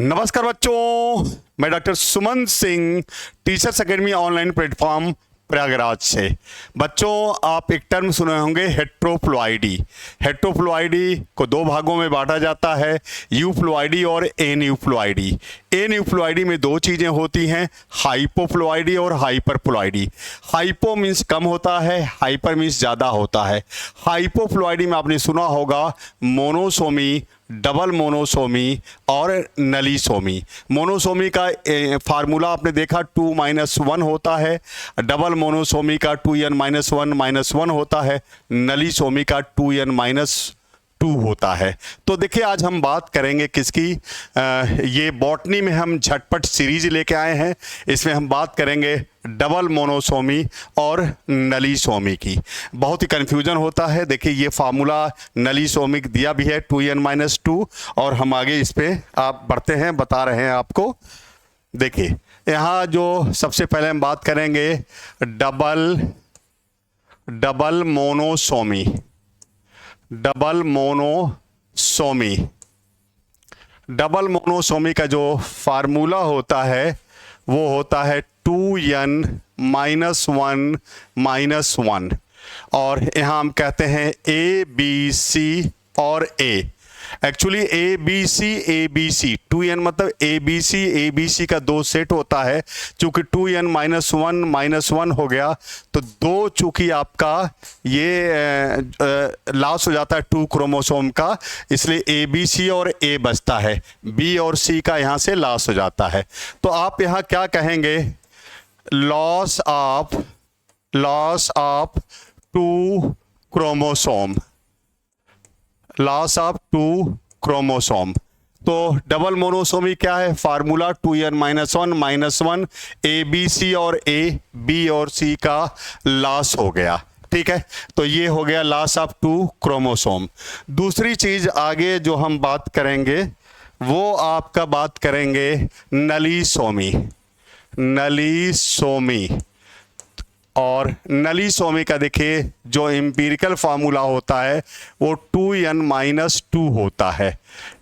नमस्कार बच्चों, मैं doctor Suman Singh teachers academy online platform Prayagraj से। बच्चों, आप एक टर्म सुने होंगे हेट्रोप्लॉइडी। हेट्रोप्लॉइडी को दो भागों में बांटा जाता है, यूप्लॉइडी और एन्यूप्लॉइडी। एन्यूप्लॉइडी में दो चीज़ें होती हैं, हाइपोप्लॉइडी और हाइपरप्लॉइडी। हाइपो मीन्स कम होता है, हाइपर मीन्स ज़्यादा होता है। हाइपोप्लॉइडी में आपने सुना होगा मोनोसोमी, डबल मोनोसोमी और नलीसोमी। मोनोसोमी का फार्मूला आपने देखा 2-1 होता है, डबल मोनोसोमी का 2n-1 होता है, नलीसोमी का 2n-2 होता है। तो देखिए, आज हम बात करेंगे किसकी, ये बॉटनी में हम झटपट सीरीज लेके आए हैं। इसमें हम बात करेंगे डबल मोनोसोमी और नलीसोमी की। बहुत ही कन्फ्यूजन होता है। देखिए, ये फार्मूला नलीसोमिक दिया भी है 2n-2, और हम आगे इस पे आप बढ़ते हैं, बता रहे हैं आपको। देखिए, यहाँ जो सबसे पहले हम बात करेंगे डबल मोनोसोमी। डबल मोनोसोमी का जो फार्मूला होता है वो होता है 2n-1-1, और यहाँ हम कहते हैं A, B, C और A। एक्चुअली ABC 2n मतलब ABC का दो सेट होता है। चूंकि 2n-1 हो गया, तो दो चूंकि आपका ये लॉस हो जाता है 2 क्रोमोसोम का, इसलिए ABC और A बचता है, B और C का यहाँ से लॉस हो जाता है। तो आप यहाँ क्या कहेंगे, loss of 2 chromosome, loss of 2 chromosome. तो डबल मोनोसोमी क्या है, फार्मूला 2n-1 ABC और A, B और C का लॉस हो गया। ठीक है, तो ये हो गया लॉस ऑफ 2 क्रोमोसोम। दूसरी चीज आगे जो हम बात करेंगे वो आपका बात करेंगे नलीसोमी। और नलीसोमी का देखिए जो एम्पिरिकल फार्मूला होता है वो 2n-2 होता है।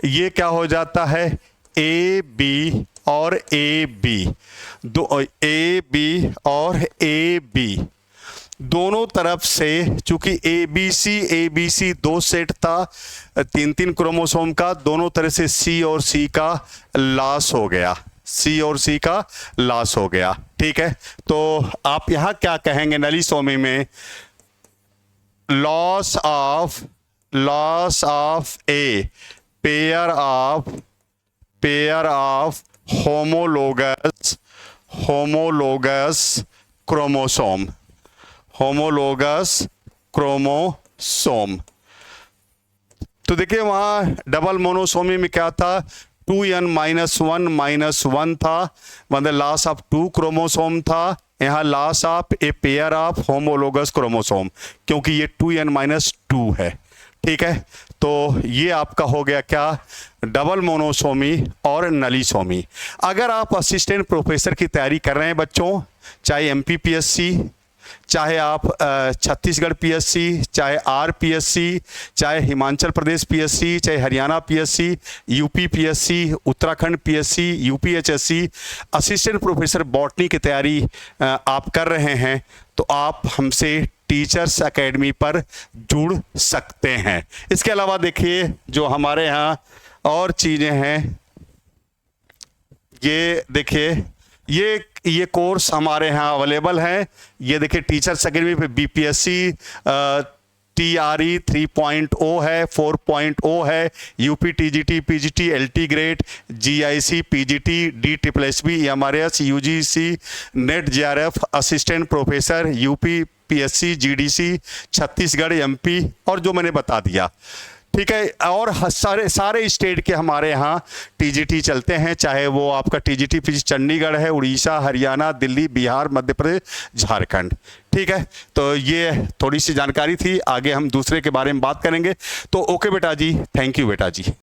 ये क्या हो जाता है, AB और AB, दोनों तरफ से, चूंकि ABC दो सेट था 3 क्रोमोसोम का, दोनों तरह से C और C का लॉस हो गया। ठीक है, तो आप यहां क्या कहेंगे नलीसोमी में, loss of a pair of homologous chromosome. तो देखिए, वहां डबल मोनोसोमी में क्या था, 2n-1 था, मतलब लॉस ऑफ 2 क्रोमोसोम था। यहाँ loss of a pair of homologous chromosome, क्योंकि ये 2n-2 है। ठीक है, तो ये आपका हो गया क्या, डबल मोनोसोमी और नलीसोमी। अगर आप असिस्टेंट प्रोफेसर की तैयारी कर रहे हैं बच्चों, चाहे MPPSC, चाहे आप छत्तीसगढ़ PSC, चाहे RPSC, चाहे हिमाचल प्रदेश PSC, चाहे Haryana PSC, UP PSC, Uttarakhand PSC, UPHSC, assistant professor botany की तैयारी आप कर रहे हैं, तो आप हमसे टीचर्स एकेडमी पर जुड़ सकते हैं। इसके अलावा देखिए, जो हमारे यहाँ और चीज़ें हैं, ये देखिए, ये कोर्स हमारे यहाँ अवेलेबल है। ये देखिए, टीचर्स एकेडमी पे BPSC TRE 3.0 है, 4.0 है, UP TGT PGT LT grade, GIC PGT DSSB MRS UGC net JRF assistant professor UP PSC GDC Chhattisgarh MP, और जो मैंने बता दिया। ठीक है, और सारे स्टेट के हमारे यहाँ TGT चलते हैं, चाहे वो आपका TGT PGT चंडीगढ़ है, उड़ीसा, हरियाणा, दिल्ली, बिहार, मध्य प्रदेश, झारखंड। ठीक है, तो ये थोड़ी सी जानकारी थी, आगे हम दूसरे के बारे में बात करेंगे। तो ओके बेटा जी, थैंक यू बेटा जी।